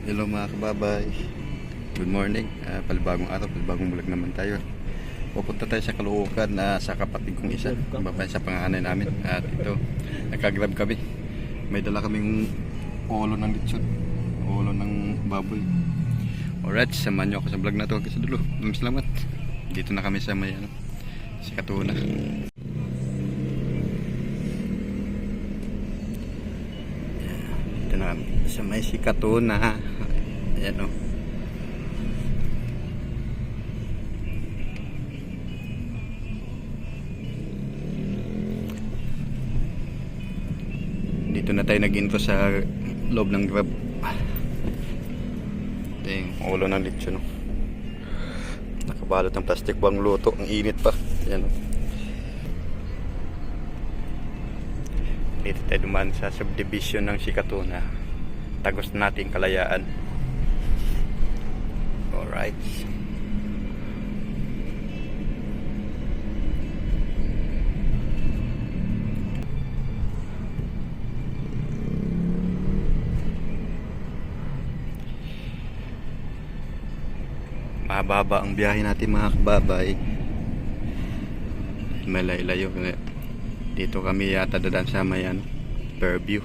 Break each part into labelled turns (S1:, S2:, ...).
S1: Hello mga kababay, good morning. Palibagong araw, palibagong vlog naman tayo. Pupunta tayo sa Caloocan sa kapatid kong isa, babae sa panganay namin. At ito, nakagrab kami. May dala kaming ulo ng lechon, ulo ng baboy. Alright, samahan nyo ako sa vlog na ito. Kasi dulo, salamat. Dito na kami sa may si Katuna. Dito na kami sa may si Katuna. Ayan o. Dito na tayo nag-intro sa loob ng grab. Ito yung ulo ng lechon, no? Nakabalot ng plastic bang luto. Ang init pa. Ayan o. Dito tayo dumaan sa subdivision ng Sikatuna. Tagos natin Kalayaan. Alright. Mahaba ang biyahe natin mga kababay. Malay-layo. Dito kami yata dadaan sa mayan Fairview.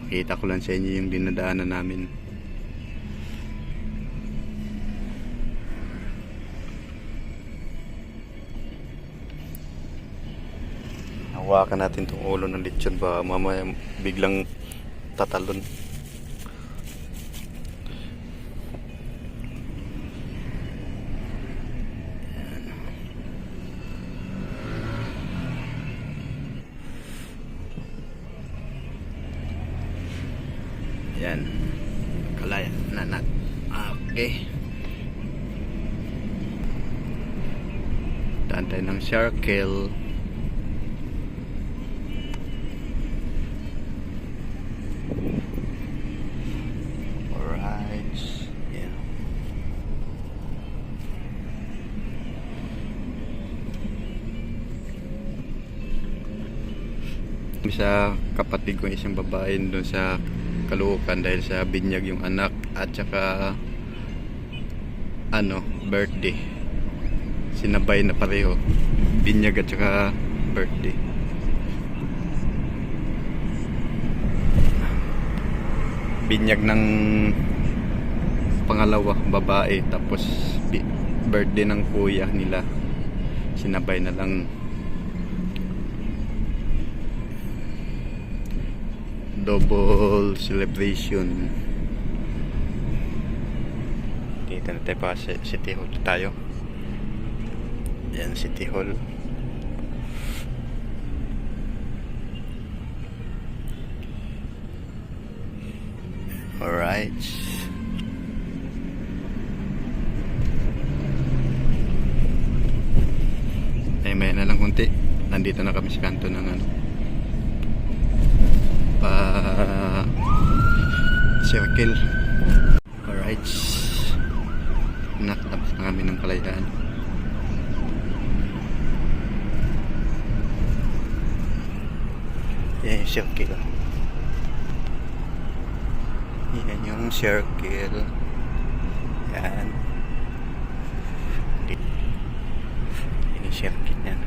S1: Pakita ko lang sa inyo yung dinadaanan namin. Hawakan natin itong ulo ng lechon ba mamaya biglang tatalon. Yan, Kalaya nanak. Okay, daan tayo ng circle. Alright, yeah. Sa kapatid ko isang babae doon sa Caloocan dahil sa binyag yung anak at saka birthday, sinabay na pareho, binyag at saka birthday. Binyag ng pangalawa babae, tapos birthday ng kuya nila, sinabay na lang. Double celebration. Dito na tayo pa sa City Hall tayo. Yan, City Hall. Alright. Ay, may na lang kunti. Nandito na kami sa kanto ng circle. Alright, nakatapos na kami ng Kalayaan. Yan yung circle. Yan yung circle. Yan. Yan yung circle yan.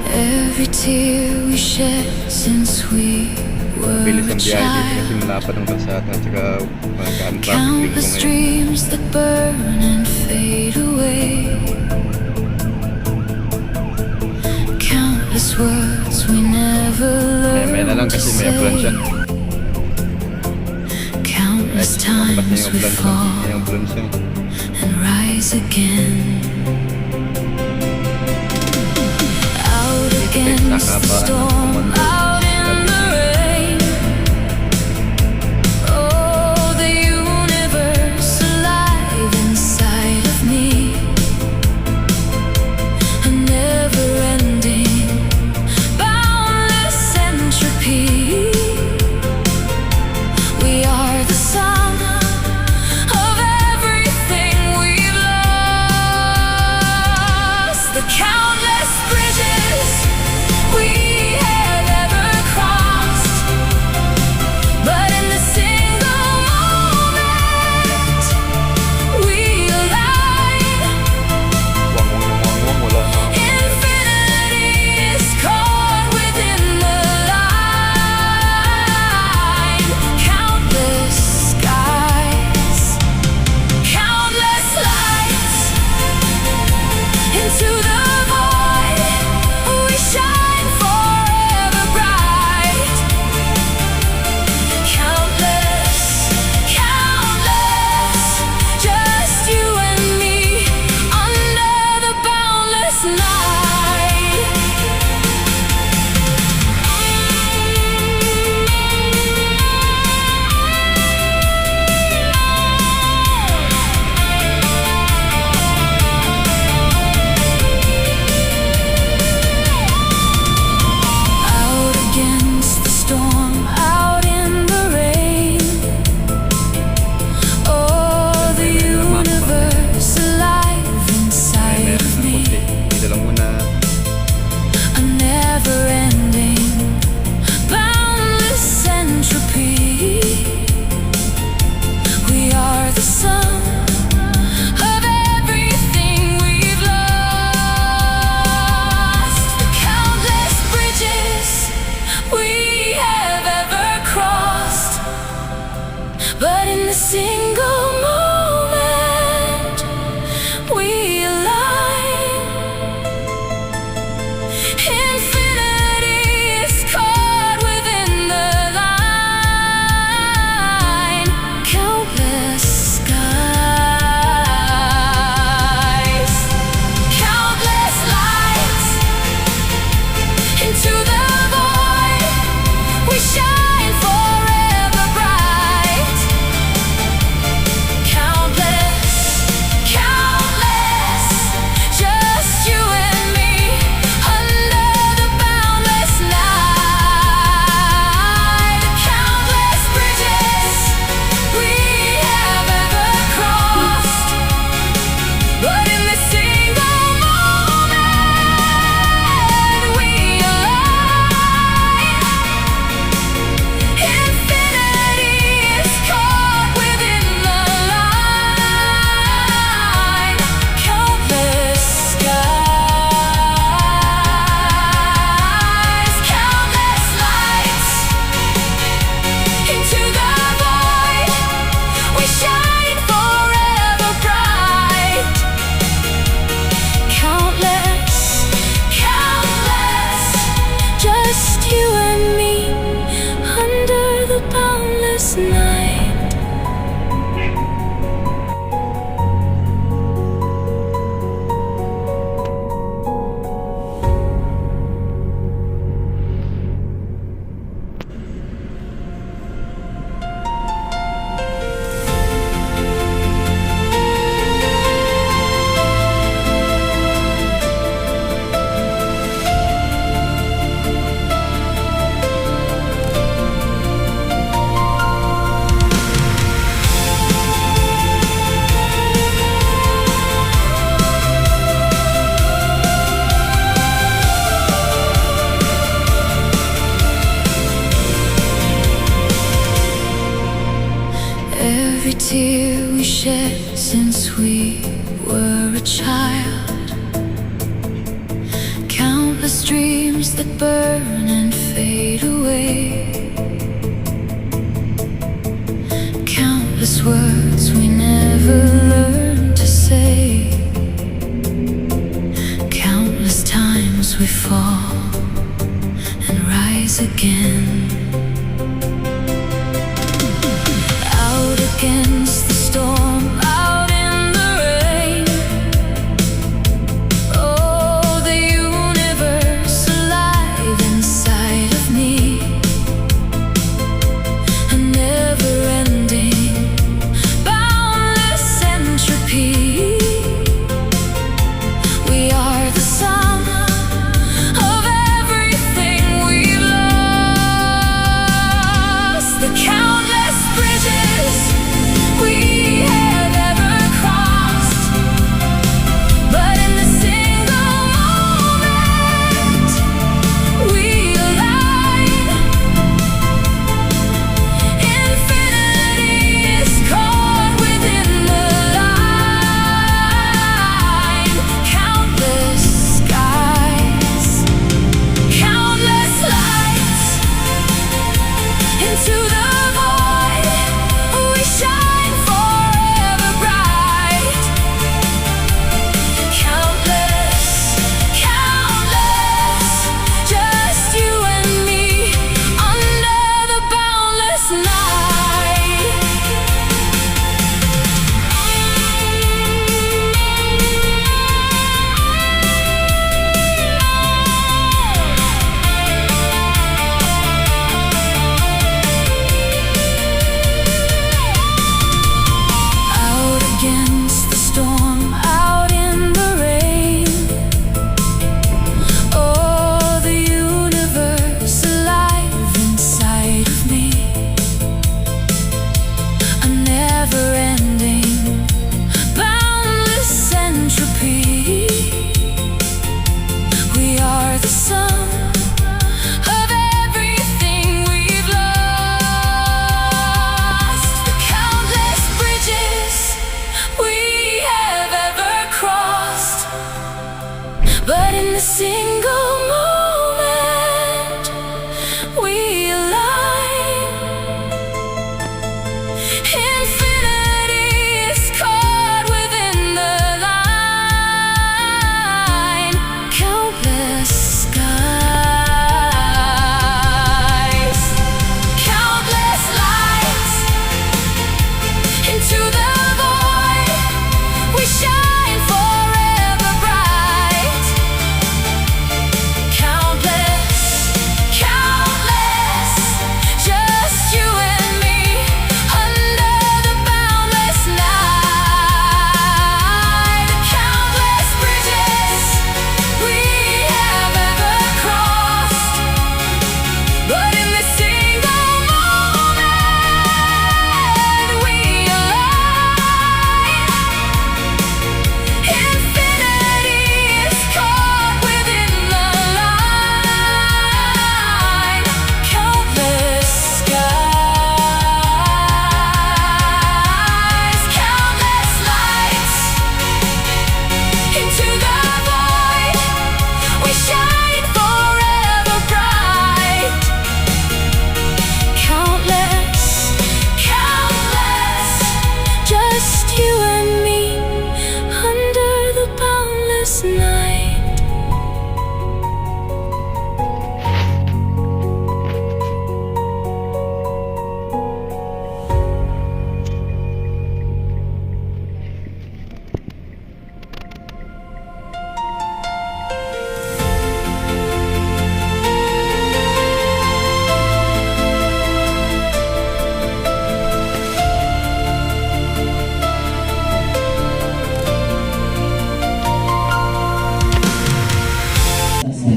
S2: Every tear we shed since we were
S1: Bilis
S2: a
S1: ang biyahe dito kasi
S2: child.
S1: malapad ang kalsada at saka magkaan traffic linggo
S2: Countless
S1: ngayon.
S2: dreams that burn and fade away. Countless words we never
S1: May na lang
S2: learned to
S1: kasi may ambulansya.
S2: say. Countless times we fall
S1: Yung ambulansya.
S2: and rise again. against the storm, out in the rain. Oh, the universe alive inside of me, a never-ending, boundless entropy. We are the sum of everything we've lost, the countless bridges we have ever crossed. But in the single moment we align, infinity is caught within the line. Countless skies, countless lights, into the void we shine forever bright. Countless, countless, just you and me under the boundless night. Out against the storm, out in the rain. Oh, the universe alive inside of me,
S1: Dito lang muna.
S2: a never-ending, boundless entropy. We are the sum of everything we've lost, the countless bridges we have ever crossed. But in the single moment we align, infinity is caught within the line. Countless skies, countless lights, into the void we shine forever bright. Countless, countless, just you and me under the boundless night. Countless bridges we have ever crossed, but in the single moment we align, infinity is caught within the line. Countless skies, countless lights, into the void we shine forever bright. Countless, countless, just you and me under the boundless night. Every tear we shed since we were a child, countless dreams that burn and fade away, countless words we never learned to say, countless times we fall and rise again. Out against the storm, out in the rain. Oh, the universe alive in a single moment we align. Infinity is caught within the line. Countless skies, countless lights into the void. We shine forever bright. Countless, countless, just you and me under the boundless night. Countless bridges we have ever crossed, but in this single moment we align. Infinity is caught within the line. Countless skies, countless lights into the void. We shine forever bright. Countless, countless, just you and me under the boundless night.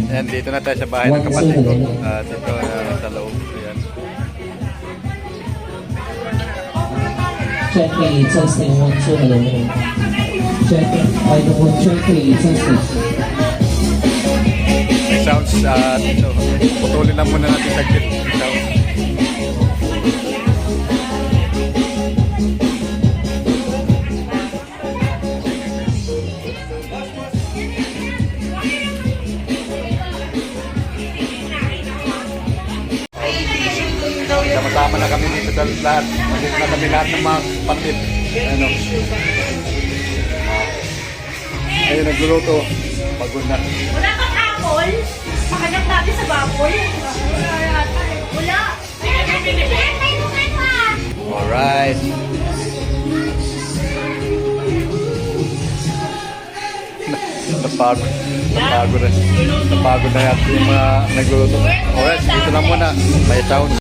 S1: Ayan, dito na tayo sa bahay ng kapatid ko. Dito sa loob. Ayan.
S3: Check A, testing 1, 2, hello. Check A, item 1, check A, testing.
S1: May sounds dito. Putulin lang muna natin sa git. Sounds. Sama-sama na kami dito sa lahat. Nandito na kami lahat ng mga kapatid. Ano? Ayun, nagluluto. Pagod na.
S4: Wala kang apple? Makagat natin sa baboy? Wala yata eh. Wala!
S1: Alright. Napagod. Napagod na yata yung mga nagluluto. Alright, dito lang muna. May sound.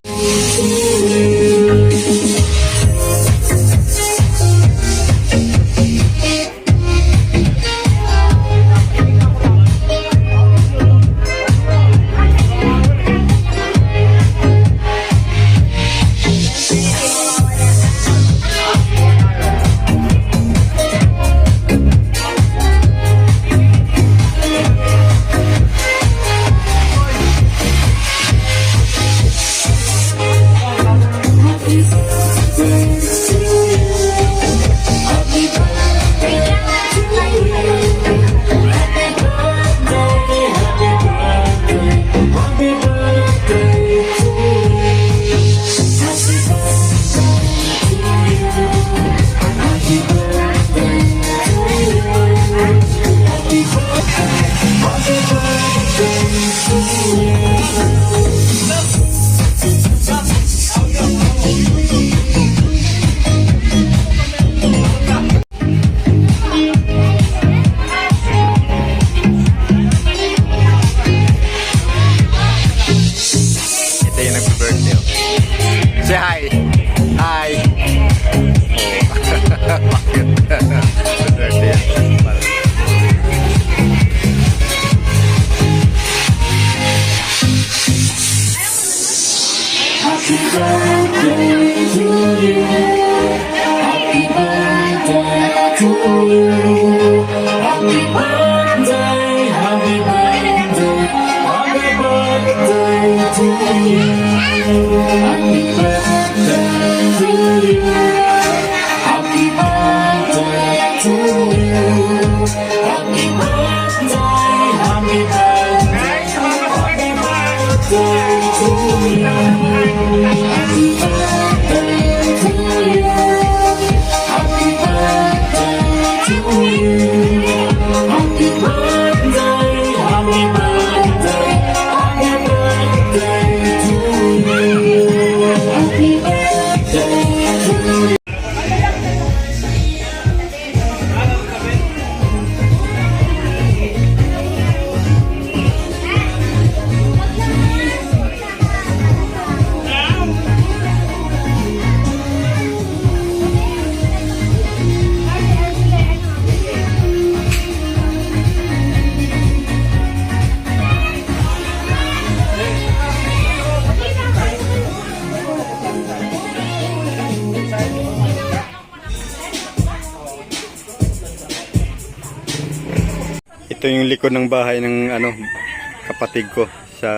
S1: Ito yung likod ng bahay ng ano kapatid ko sa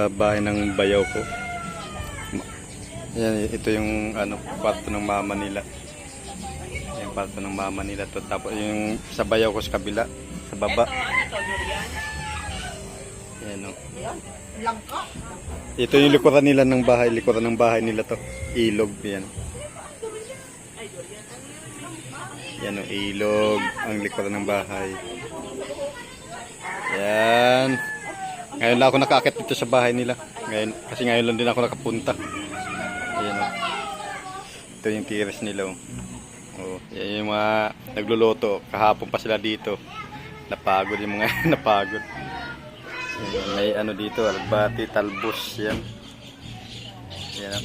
S1: bahay ng bayaw ko. Yan, ito yung ano kwarto ng mama nila. Yung kwarto ng mama nila to. Tapos yung sa bayaw ko sa kabila, sa baba. Yan o. Ito yung likuran nila ng bahay, likuran ng bahay nila to. Ilog yan. Yan o, ilog ang likuran ng bahay. Yan. Ngayon lang ako nakakit dito sa bahay nila. Kasi ngayon lang din ako nakapunta. Ayan o. Ito yung tiris nila o. Oh, yan yung mga nagluluto. Kahapon pa sila dito. Napagod yung mga napagod. Ayan, may ano dito, albati, talbos. Yan. Yan o.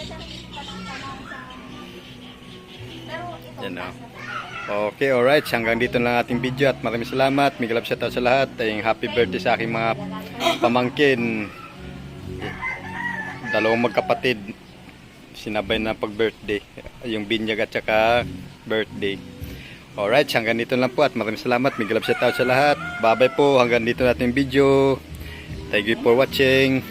S1: Yan o. Okay, alright. Hanggang dito na lang ating video at maraming salamat. Mega love shoutout sa lahat. Ay, happy birthday sa aking mga pamangkin. Dalawang magkapatid. Sinabay na pag-birthday. Yung binyag at saka birthday. Alright, hanggang dito lang po at maraming salamat. Mega love shoutout sa lahat. Bye-bye po. Hanggang dito nating video. Thank you for watching.